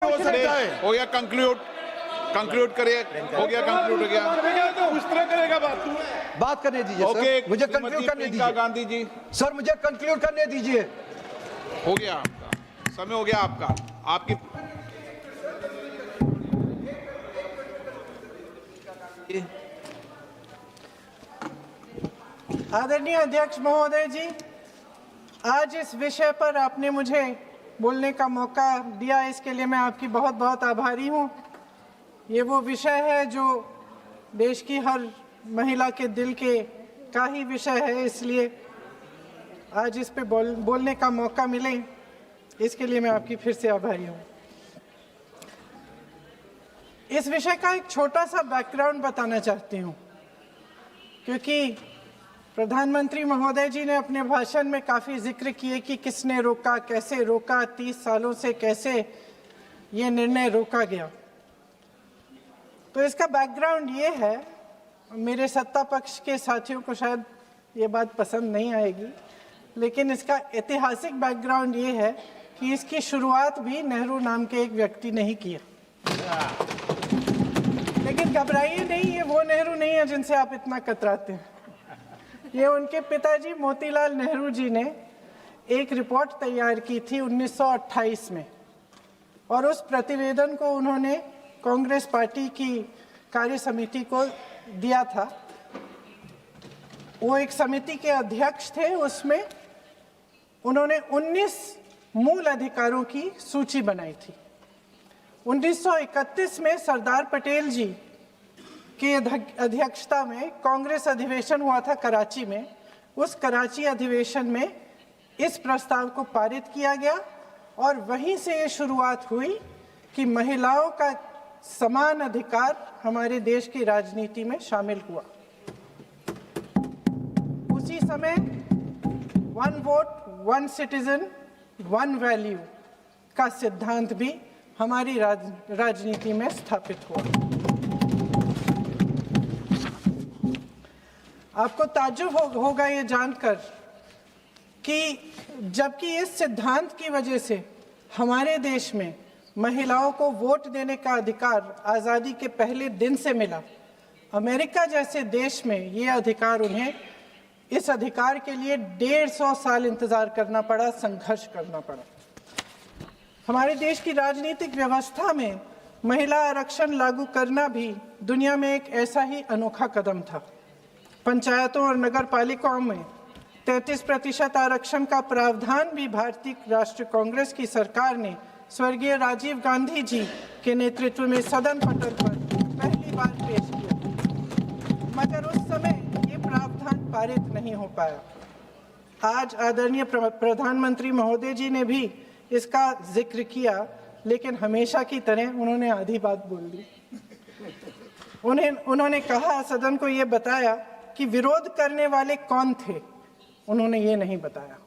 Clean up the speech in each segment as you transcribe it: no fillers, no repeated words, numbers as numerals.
हो सकता है। हो गया कंक्लूड करिए। हो गया कंक्लूड हो गया। उस तरह करेगा बात करने दीजिए ओके सर, मुझे कंक्लूड करने दीजिए। गांधी जी सर मुझे कंक्लूड करने दीजिए। हो गया आपका समय, हो गया आपका। आपकी आदरणीय अध्यक्ष महोदय जी, आज इस विषय पर आपने मुझे बोलने का मौका दिया, इसके लिए मैं आपकी बहुत बहुत आभारी हूँ। ये वो विषय है जो देश की हर महिला के दिल के का ही विषय है, इसलिए आज इस पे बोलने का मौका मिले, इसके लिए मैं आपकी फिर से आभारी हूँ। इस विषय का एक छोटा सा बैकग्राउंड बताना चाहती हूँ, क्योंकि प्रधानमंत्री महोदय जी ने अपने भाषण में काफ़ी जिक्र किए कि किसने रोका, कैसे रोका, 30 सालों से कैसे ये निर्णय रोका गया। तो इसका बैकग्राउंड ये है, मेरे सत्ता पक्ष के साथियों को शायद ये बात पसंद नहीं आएगी, लेकिन इसका ऐतिहासिक बैकग्राउंड ये है कि इसकी शुरुआत भी नेहरू नाम के एक व्यक्ति ने ही किया। लेकिन घबराइए नहीं, ये वो नेहरू नहीं है जिनसे आप इतना कतराते हैं। ये उनके पिताजी मोतीलाल नेहरू जी ने एक रिपोर्ट तैयार की थी 1928 में, और उस प्रतिवेदन को उन्होंने कांग्रेस पार्टी की कार्य समिति को दिया था। वो एक समिति के अध्यक्ष थे, उसमें उन्होंने 19 मूल अधिकारों की सूची बनाई थी। 1931 में सरदार पटेल जी की अध्यक्षता में कांग्रेस अधिवेशन हुआ था कराची में। उस कराची अधिवेशन में इस प्रस्ताव को पारित किया गया, और वहीं से ये शुरुआत हुई कि महिलाओं का समान अधिकार हमारे देश की राजनीति में शामिल हुआ। उसी समय 1 वोट 1 सिटीजन 1 वैल्यू का सिद्धांत भी हमारी राजनीति में स्थापित हुआ। आपको ताज्जुब होगा ये जानकर कि जबकि इस सिद्धांत की वजह से हमारे देश में महिलाओं को वोट देने का अधिकार आज़ादी के पहले दिन से मिला, अमेरिका जैसे देश में ये अधिकार उन्हें, इस अधिकार के लिए 150 साल इंतज़ार करना पड़ा, संघर्ष करना पड़ा। हमारे देश की राजनीतिक व्यवस्था में महिला आरक्षण लागू करना भी दुनिया में एक ऐसा ही अनोखा कदम था। पंचायतों और नगर पालिकाओं में 33% आरक्षण का प्रावधान भी भारतीय राष्ट्रीय कांग्रेस की सरकार ने स्वर्गीय राजीव गांधी जी के नेतृत्व में सदन पटल पर पहली बार पेश किया, मगर उस समय ये प्रावधान पारित नहीं हो पाया। आज आदरणीय प्रधानमंत्री महोदय जी ने भी इसका जिक्र किया, लेकिन हमेशा की तरह उन्होंने आधी बात बोल दी। उन्होंने कहा, सदन को ये बताया कि विरोध करने वाले कौन थे, उन्होंने ये नहीं बताया।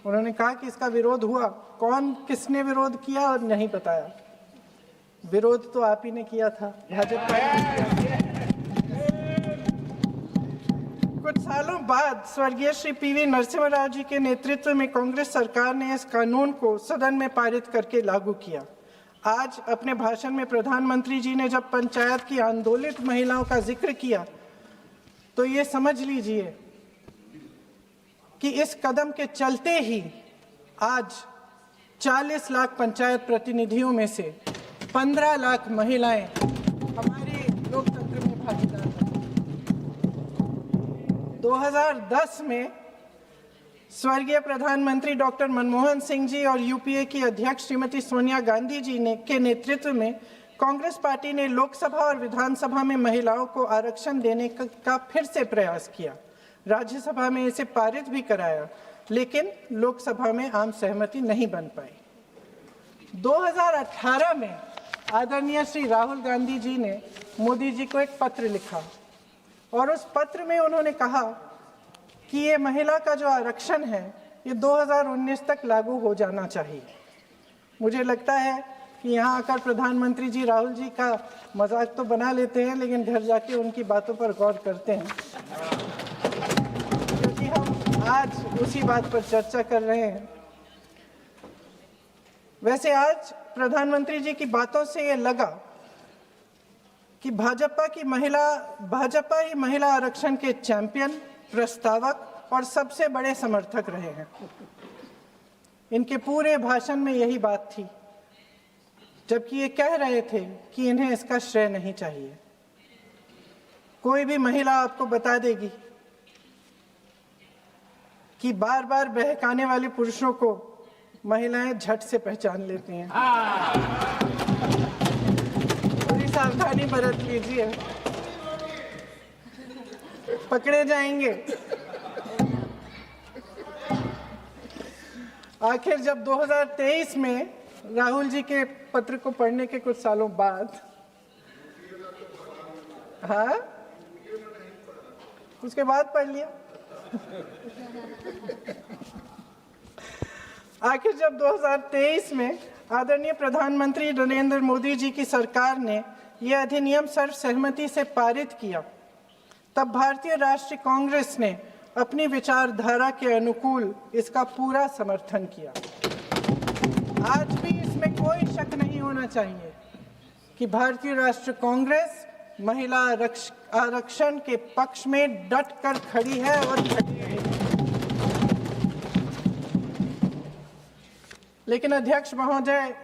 उन्होंने कहा कि इसका विरोध हुआ, कौन किसने विरोध किया और नहीं बताया। विरोध तो आप ही ने किया था, भाजपा ने। कुछ सालों बाद स्वर्गीय श्री पीवी नरसिम्हा राव जी के नेतृत्व में कांग्रेस सरकार ने इस कानून को सदन में पारित करके लागू किया। आज अपने भाषण में प्रधानमंत्री जी ने जब पंचायत की आंदोलित महिलाओं का जिक्र किया, तो ये समझ लीजिए कि इस कदम के चलते ही आज 40 लाख पंचायत प्रतिनिधियों में से 15 लाख महिलाएं हमारे लोकतंत्र में भागीदार हैं। 2010 में स्वर्गीय प्रधानमंत्री डॉक्टर मनमोहन सिंह जी और यूपीए की अध्यक्ष श्रीमती सोनिया गांधी जी के नेतृत्व में कांग्रेस पार्टी ने लोकसभा और विधानसभा में महिलाओं को आरक्षण देने का फिर से प्रयास किया। राज्यसभा में इसे पारित भी कराया, लेकिन लोकसभा में आम सहमति नहीं बन पाई। 2018 में आदरणीय श्री राहुल गांधी जी ने मोदी जी को एक पत्र लिखा, और उस पत्र में उन्होंने कहा कि ये महिला का जो आरक्षण है ये 2019 तक लागू हो जाना चाहिए। मुझे लगता है कि यहाँ आकर प्रधानमंत्री जी राहुल जी का मजाक तो बना लेते हैं, लेकिन घर जाके उनकी बातों पर गौर करते हैं, क्योंकि हम आज उसी बात पर चर्चा कर रहे हैं। वैसे आज प्रधानमंत्री जी की बातों से ये लगा कि भाजपा ही महिला आरक्षण के चैंपियन, प्रस्तावक और सबसे बड़े समर्थक रहे हैं। इनके पूरे भाषण में यही बात थी, जबकि ये कह रहे थे कि इन्हें इसका श्रेय नहीं चाहिए। कोई भी महिला आपको बता देगी कि बार बार बहकाने वाले पुरुषों को महिलाएं झट से पहचान लेती हैं। थोड़ी सावधानी बरत लीजिए, पकड़े जाएंगे। आखिर जब 2023 में राहुल जी के पत्र को पढ़ने के कुछ सालों बाद, हाँ, उसके बाद पढ़ लिया। आखिर जब 2023 में आदरणीय प्रधानमंत्री नरेंद्र मोदी जी की सरकार ने यह अधिनियम सर्वसहमति से पारित किया, तब भारतीय राष्ट्रीय कांग्रेस ने अपनी विचारधारा के अनुकूल इसका पूरा समर्थन किया। आज भी इसमें कोई शक नहीं होना चाहिए कि भारतीय राष्ट्रीय कांग्रेस महिला आरक्षण के पक्ष में डट कर खड़ी है और खड़ी रहेगी। लेकिन अध्यक्ष महोदय,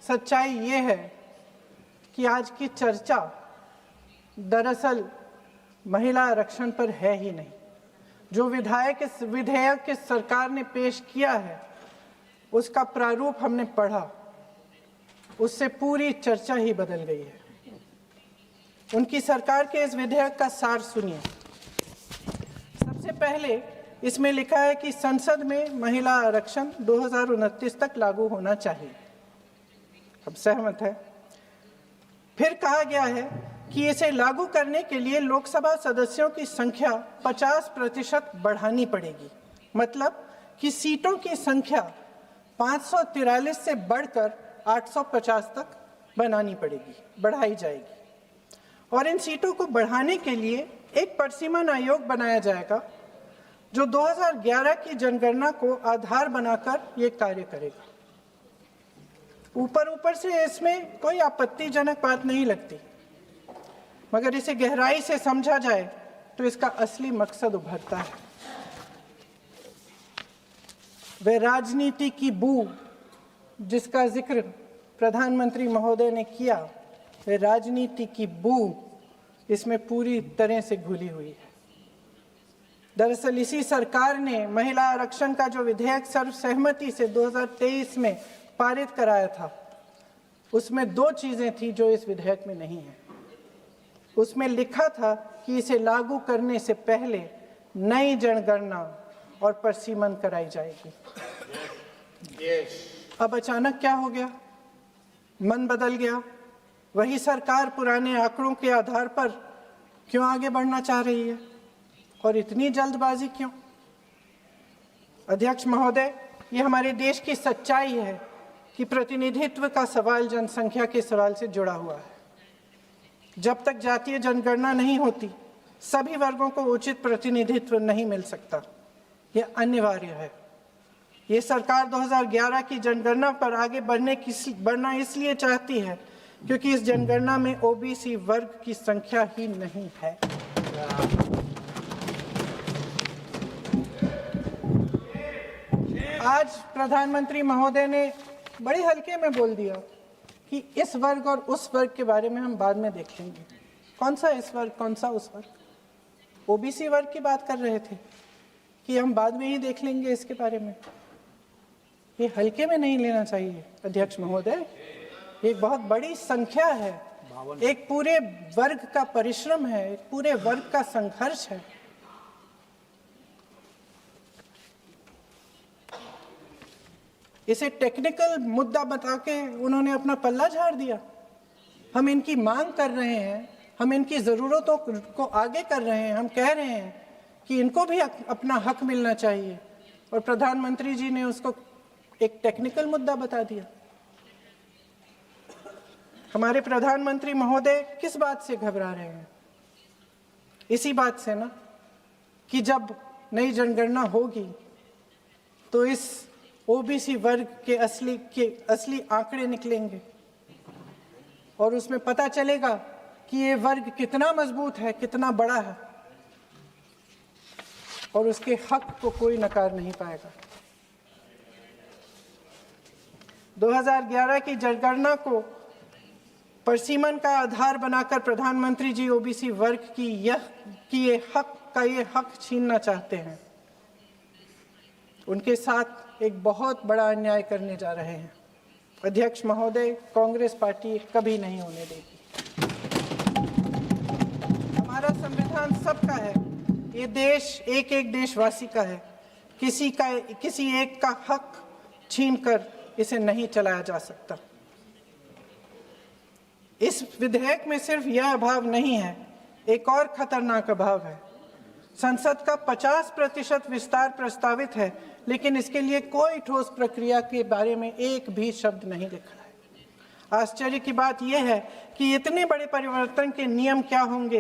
सच्चाई ये है कि आज की चर्चा दरअसल महिला आरक्षण पर है ही नहीं। जो विधेयक के सरकार ने पेश किया है, उसका प्रारूप हमने पढ़ा, उससे पूरी चर्चा ही बदल गई है। उनकी सरकार के इस विधेयक का सार सुनिए। सबसे पहले इसमें लिखा है कि संसद में महिला आरक्षण 2029 तक लागू होना चाहिए। अब सहमत है। फिर कहा गया है कि इसे लागू करने के लिए लोकसभा सदस्यों की संख्या 50% बढ़ानी पड़ेगी। मतलब कि सीटों की संख्या 543 से बढ़कर 850 तक बढ़ाई जाएगी। और इन सीटों को बढ़ाने के लिए एक परिसीमन आयोग बनाया जाएगा, जो 2011 की जनगणना को आधार बनाकर ये कार्य करेगा। ऊपर से इसमें कोई आपत्तिजनक बात नहीं लगती, मगर इसे गहराई से समझा जाए तो इसका असली मकसद उभरता है। वह राजनीति की बू जिसका जिक्र प्रधानमंत्री महोदय ने किया, वह राजनीति की बू इसमें पूरी तरह से घुली हुई है। दरअसल इसी सरकार ने महिला आरक्षण का जो विधेयक सर्वसहमति से 2023 में पारित कराया था, उसमें दो चीजें थी जो इस विधेयक में नहीं है। उसमें लिखा था कि इसे लागू करने से पहले नई जनगणना और परिसीमन कराई जाएगी। अब अचानक क्या हो गया? मन बदल गया। वही सरकार पुराने आंकड़ों के आधार पर क्यों आगे बढ़ना चाह रही है और इतनी जल्दबाजी क्यों? अध्यक्ष महोदय, ये हमारे देश की सच्चाई है कि प्रतिनिधित्व का सवाल जनसंख्या के सवाल से जुड़ा हुआ है। जब तक जातीय जनगणना नहीं होती, सभी वर्गों को उचित प्रतिनिधित्व नहीं मिल सकता। यह अनिवार्य है। ये सरकार 2011 की जनगणना पर आगे बढ़ना इसलिए चाहती है क्योंकि इस जनगणना में ओबीसी वर्ग की संख्या ही नहीं है। आज प्रधानमंत्री महोदय ने बड़े हल्के में बोल दिया कि इस वर्ग और उस वर्ग के बारे में हम बाद में देख लेंगे। कौन सा इस वर्ग, कौन सा उस वर्ग? ओबीसी वर्ग की बात कर रहे थे कि हम बाद में ही देख लेंगे इसके बारे में। ये हल्के में नहीं लेना चाहिए अध्यक्ष महोदय। एक बहुत बड़ी संख्या है, एक पूरे वर्ग का परिश्रम है, एक पूरे वर्ग का संघर्ष है। इसे टेक्निकल मुद्दा बता के उन्होंने अपना पल्ला झाड़ दिया। हम इनकी मांग कर रहे हैं, हम इनकी ज़रूरतों को आगे कर रहे हैं, हम कह रहे हैं कि इनको भी अपना हक मिलना चाहिए, और प्रधानमंत्री जी ने उसको एक टेक्निकल मुद्दा बता दिया। हमारे प्रधानमंत्री महोदय किस बात से घबरा रहे हैं? इसी बात से ना कि जब नई जनगणना होगी तो इस ओबीसी वर्ग के असली आंकड़े निकलेंगे और उसमें पता चलेगा कि ये वर्ग कितना मजबूत है, कितना बड़ा है, और उसके हक को कोई नकार नहीं पाएगा। 2011 की जनगणना को परिसीमन का आधार बनाकर प्रधानमंत्री जी ओबीसी वर्ग की ये हक छीनना चाहते हैं। उनके साथ एक बहुत बड़ा अन्याय करने जा रहे हैं। अध्यक्ष महोदय, कांग्रेस पार्टी कभी नहीं होने देगी। हमारा संविधान सबका है, ये देश एक एक देशवासी का है। किसी एक का हक छीनकर इसे नहीं चलाया जा सकता। इस विधेयक में सिर्फ यह अभाव नहीं है, एक और खतरनाक अभाव है। संसद का 50% विस्तार प्रस्तावित है, लेकिन इसके लिए कोई ठोस प्रक्रिया के बारे में एक भी शब्द नहीं लिखा है। आश्चर्य की बात यह है कि इतने बड़े परिवर्तन के नियम क्या होंगे,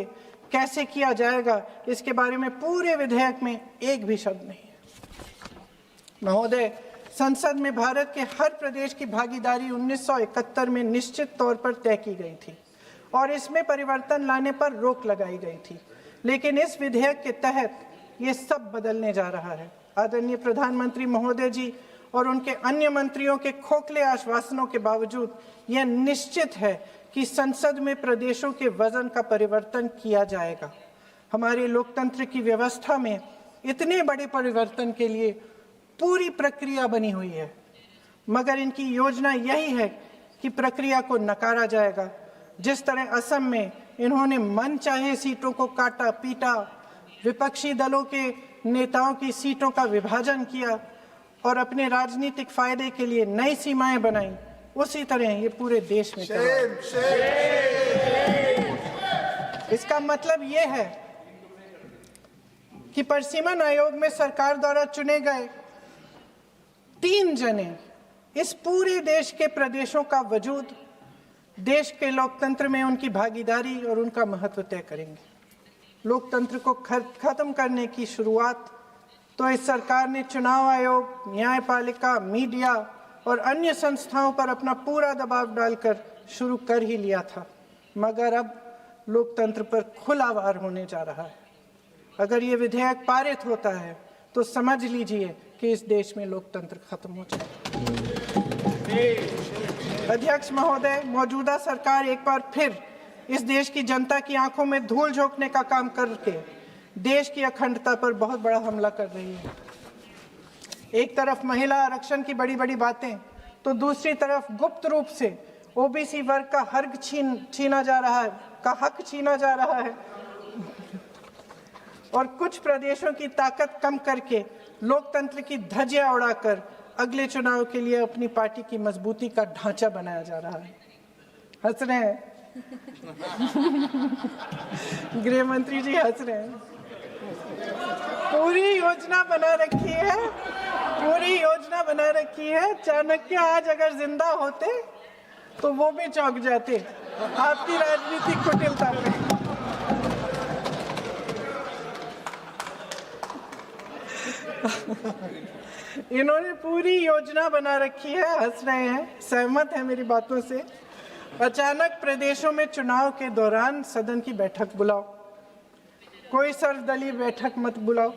कैसे किया जाएगा, इसके बारे में पूरे विधेयक में एक भी शब्द नहीं है। महोदय, संसद में भारत के हर प्रदेश की भागीदारी 1971 में निश्चित तौर पर तय की गई थी और इसमें परिवर्तन लाने पर रोक लगाई गई थी, लेकिन इस विधेयक के तहत ये सब बदलने जा रहा है। आदरणीय प्रधानमंत्री महोदय जी और उनके अन्य मंत्रियों के खोखले आश्वासनों के बावजूद यह निश्चित है कि संसद में प्रदेशों के वजन का परिवर्तन किया जाएगा। हमारे लोकतंत्र की व्यवस्था में इतने बड़े परिवर्तन के लिए पूरी प्रक्रिया बनी हुई है, मगर इनकी योजना यही है कि प्रक्रिया को नकारा जाएगा। जिस तरह असम में इन्होंने मन चाहे सीटों को काटा पीटा, विपक्षी दलों के नेताओं की सीटों का विभाजन किया और अपने राजनीतिक फायदे के लिए नई सीमाएं बनाई, उसी तरह ये पूरे देश में इसका मतलब ये है कि परिसीमन आयोग में सरकार द्वारा चुने गए 3 जने इस पूरे देश के प्रदेशों का वजूद, देश के लोकतंत्र में उनकी भागीदारी और उनका महत्व तय करेंगे। लोकतंत्र को खत्म करने की शुरुआत तो इस सरकार ने चुनाव आयोग, न्यायपालिका, मीडिया और अन्य संस्थाओं पर अपना पूरा दबाव डालकर शुरू कर ही लिया था, मगर अब लोकतंत्र पर खुला वार होने जा रहा है। अगर ये विधेयक पारित होता है तो समझ लीजिए कि इस देश में लोकतंत्र खत्म हो जाएगा। अध्यक्ष महोदय, मौजूदा सरकार एक बार फिर इस देश की जनता की आंखों में धूल झोंकने का काम करके देश की अखंडता पर बहुत बड़ा हमला कर रही है। एक तरफ महिला आरक्षण की बड़ी बड़ी बातें, तो दूसरी तरफ गुप्त रूप से ओबीसी वर्ग का हक छीना जा रहा है और कुछ प्रदेशों की ताकत कम करके लोकतंत्र की धज्जियां उड़ाकर अगले चुनाव के लिए अपनी पार्टी की मजबूती का ढांचा बनाया जा रहा है। हंस रहे हैं गृह मंत्री जी, हंस रहे हैं। पूरी योजना बना रखी है। चाणक्य आज अगर जिंदा होते तो वो भी चौंक जाते आपकी राजनीतिक कुटिलता पे। इन्होंने पूरी योजना बना रखी है। हंस रहे हैं, सहमत है मेरी बातों से। अचानक प्रदेशों में चुनाव के दौरान सदन की बैठक बुलाओ, कोई सर्वदलीय बैठक मत बुलाओ।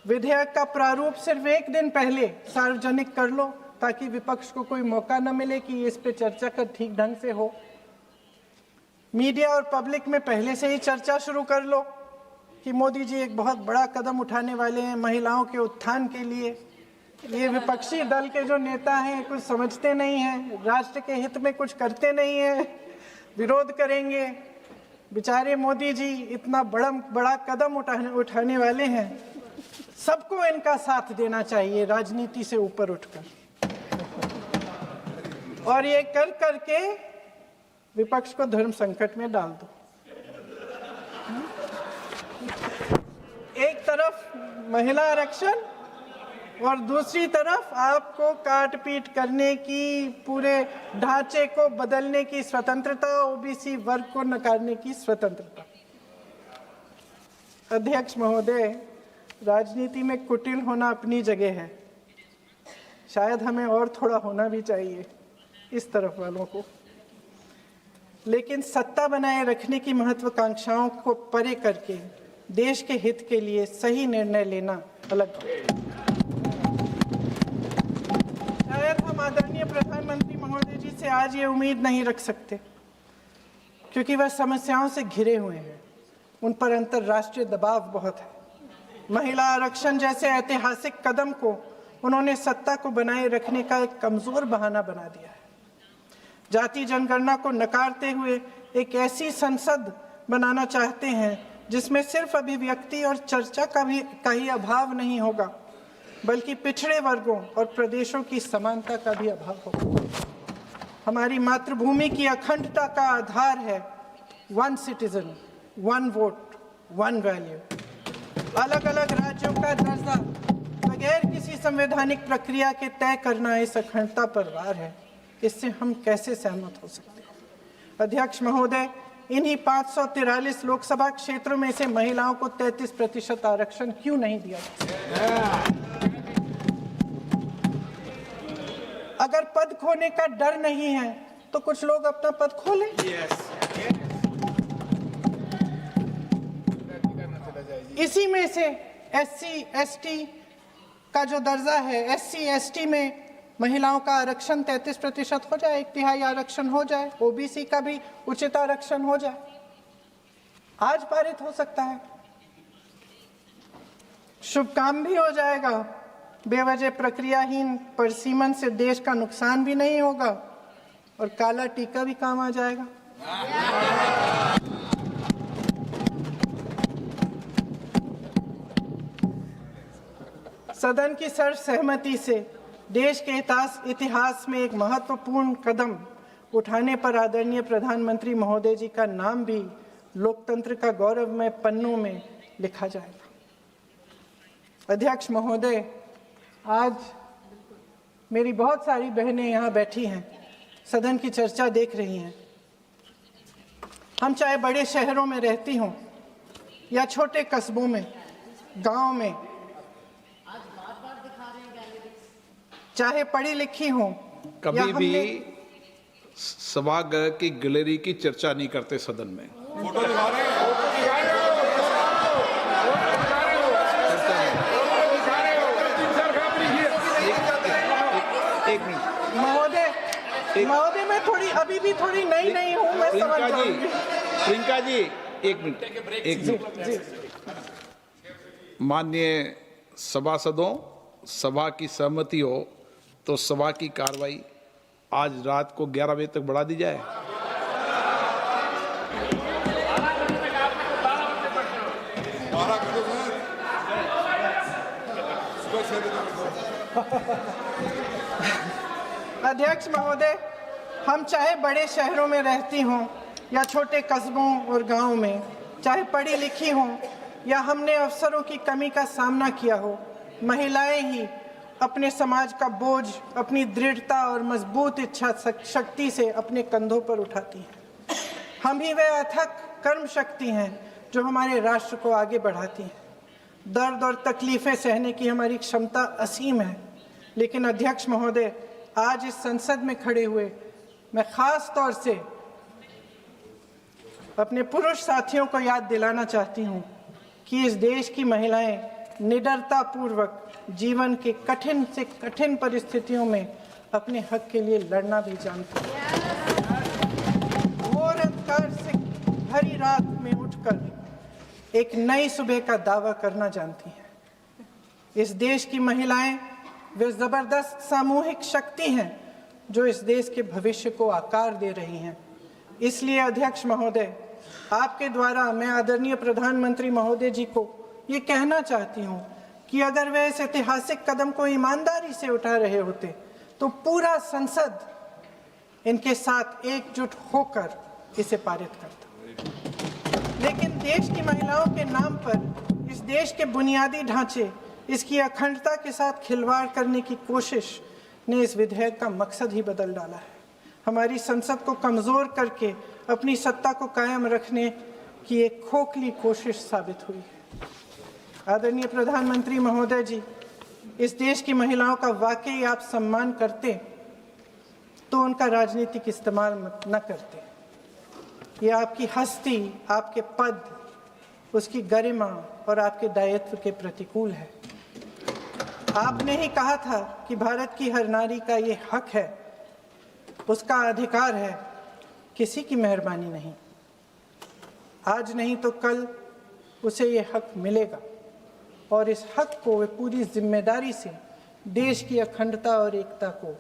विधेयक का प्रारूप सिर्फ एक दिन पहले सार्वजनिक कर लो ताकि विपक्ष को कोई मौका न मिले कि इस पे चर्चा कर ठीक ढंग से हो। मीडिया और पब्लिक में पहले से ही चर्चा शुरू कर लो कि मोदी जी एक बहुत बड़ा कदम उठाने वाले हैं महिलाओं के उत्थान के लिए। ये विपक्षी दल के जो नेता हैं कुछ समझते नहीं हैं, राष्ट्र के हित में कुछ करते नहीं हैं, विरोध करेंगे। बेचारे मोदी जी इतना बड़ा कदम उठाने वाले हैं, सबको इनका साथ देना चाहिए राजनीति से ऊपर उठकर, और ये कर करके विपक्ष को धर्म संकट में डाल दो। एक तरफ महिला आरक्षण और दूसरी तरफ आपको काट पीट करने की, पूरे ढांचे को बदलने की स्वतंत्रता, ओबीसी वर्ग को नकारने की स्वतंत्रता। अध्यक्ष महोदय, राजनीति में कुटिल होना अपनी जगह है, शायद हमें और थोड़ा होना भी चाहिए इस तरफ वालों को, लेकिन सत्ता बनाए रखने की महत्वाकांक्षाओं को परे करके देश के हित के लिए सही निर्णय लेना अलग है। शायद हम आदरणीय प्रधानमंत्री महोदय जी से आज ये उम्मीद नहीं रख सकते, क्योंकि वह समस्याओं से घिरे हुए हैं, उन पर अंतर्राष्ट्रीय दबाव बहुत है। महिला आरक्षण जैसे ऐतिहासिक कदम को उन्होंने सत्ता को बनाए रखने का एक कमजोर बहाना बना दिया है। जाति जनगणना को नकारते हुए एक ऐसी संसद बनाना चाहते हैं जिसमें सिर्फ अभिव्यक्ति और चर्चा का ही अभाव नहीं होगा, बल्कि पिछड़े वर्गों और प्रदेशों की समानता का भी अभाव होगा। हमारी मातृभूमि की अखंडता का आधार है 1 सिटीजन 1 वोट 1 वैल्यू। अलग अलग राज्यों का दर्जा बगैर किसी संवैधानिक प्रक्रिया के तय करना इस अखंडता पर वार है। इससे हम कैसे सहमत हो सकते हैं? अध्यक्ष महोदय, इन्हीं 543 लोकसभा क्षेत्रों में से महिलाओं को 33% आरक्षण क्यों नहीं दिया जाता? अगर पद खोने का डर नहीं है तो कुछ लोग अपना पद खोलें। इसी में से SC ST का जो दर्जा है, SC ST में महिलाओं का आरक्षण 33% हो जाए, 1/3 आरक्षण हो जाए, OBC का भी उचित आरक्षण हो जाए, आज पारित हो सकता है। शुभ काम भी हो जाएगा, बेवजह प्रक्रियाहीन परिसीमन से देश का नुकसान भी नहीं होगा और काला टीका भी काम आ जाएगा। सदन की सर्वसहमति से देश के इतिहास में एक महत्वपूर्ण कदम उठाने पर आदरणीय प्रधानमंत्री महोदय जी का नाम भी लोकतंत्र का गौरवमय पन्नों में लिखा जाएगा। अध्यक्ष महोदय, आज मेरी बहुत सारी बहनें यहाँ बैठी हैं, सदन की चर्चा देख रही हैं। हम चाहे बड़े शहरों में रहती हों या छोटे कस्बों में, गांव में, चाहे पढ़ी लिखी हों, कभी भी सभागृह की गैलरी की चर्चा नहीं करते सदन में। फोटो दिखा रहे हो? एक मिनट महोदय, मैं थोड़ी अभी भी थोड़ी नई हूँ, मैं समझ जाऊंगी। प्रियंका जी, एक मिनट। माननीय सभासदों, सभा की सहमति हो तो सभा की कार्रवाई आज रात को 11 बजे तक बढ़ा दी जाए। अध्यक्ष महोदय, हम चाहे बड़े शहरों में रहती हों या छोटे कस्बों और गांवों में, चाहे पढ़ी लिखी हों या हमने अवसरों की कमी का सामना किया हो, महिलाएं ही अपने समाज का बोझ अपनी दृढ़ता और मजबूत इच्छा शक्ति से अपने कंधों पर उठाती हैं। हम ही वह अथक कर्म शक्ति हैं जो हमारे राष्ट्र को आगे बढ़ाती हैं। दर्द और तकलीफें सहने की हमारी क्षमता असीम है, लेकिन अध्यक्ष महोदय, आज इस संसद में खड़े हुए मैं खास तौर से अपने पुरुष साथियों को याद दिलाना चाहती हूँ कि इस देश की महिलाएं निडरता पूर्वक जीवन के कठिन से कठिन परिस्थितियों में अपने हक के लिए लड़ना भी जानती हैं। और अंधकार से भरी रात में उठकर एक नई सुबह का दावा करना जानती हैं। इस देश की महिलाएं वे जबरदस्त सामूहिक शक्ति हैं जो इस देश के भविष्य को आकार दे रही हैं। इसलिए अध्यक्ष महोदय, आपके द्वारा मैं आदरणीय प्रधानमंत्री महोदय जी को ये कहना चाहती हूँ कि अगर वे इस ऐतिहासिक कदम को ईमानदारी से उठा रहे होते तो पूरा संसद इनके साथ एकजुट होकर इसे पारित करता। लेकिन देश की महिलाओं के नाम पर इस देश के बुनियादी ढांचे, इसकी अखंडता के साथ खिलवाड़ करने की कोशिश ने इस विधेयक का मकसद ही बदल डाला है। हमारी संसद को कमज़ोर करके अपनी सत्ता को कायम रखने की एक खोखली कोशिश साबित हुई है। आदरणीय प्रधानमंत्री महोदय जी, इस देश की महिलाओं का वाकई आप सम्मान करते तो उनका राजनीतिक इस्तेमाल न करते। ये आपकी हस्ती, आपके पद, उसकी गरिमा और आपके दायित्व के प्रतिकूल है। आपने ही कहा था कि भारत की हर नारी का ये हक है, उसका अधिकार है, किसी की मेहरबानी नहीं। आज नहीं तो कल उसे ये हक मिलेगा और इस हक को वे पूरी जिम्मेदारी से देश की अखंडता और एकता को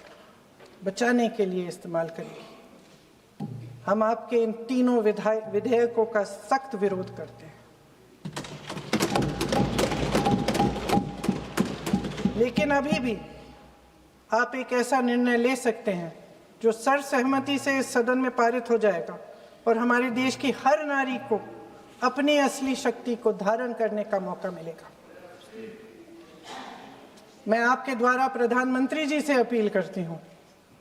बचाने के लिए इस्तेमाल करेगी। हम आपके इन तीनों विधेयकों का सख्त विरोध करते हैं, लेकिन अभी भी आप एक ऐसा निर्णय ले सकते हैं जो सर्वसहमति से इस सदन में पारित हो जाएगा और हमारे देश की हर नारी को अपनी असली शक्ति को धारण करने का मौका मिलेगा। मैं आपके द्वारा प्रधानमंत्री जी से अपील करती हूं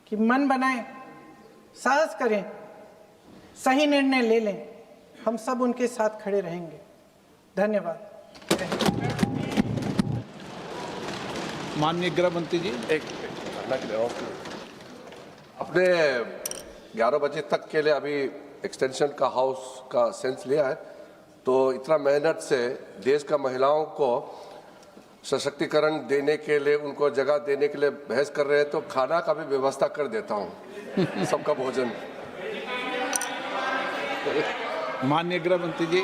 कि मन बनाएं, साहस करें, सही निर्णय ले लें। हम सब उनके साथ खड़े रहेंगे। धन्यवाद। माननीय गृह मंत्री जी। अपने 11 बजे तक के लिए अभी एक्सटेंशन का हाउस का सेंस लिया है, तो इतना मेहनत से देश का महिलाओं को सशक्तिकरण देने के लिए, उनको जगह देने के लिए बहस कर रहे हैं, तो खाना का भी व्यवस्था कर देता हूँ, सबका भोजन। माननीय गृह मंत्री जी।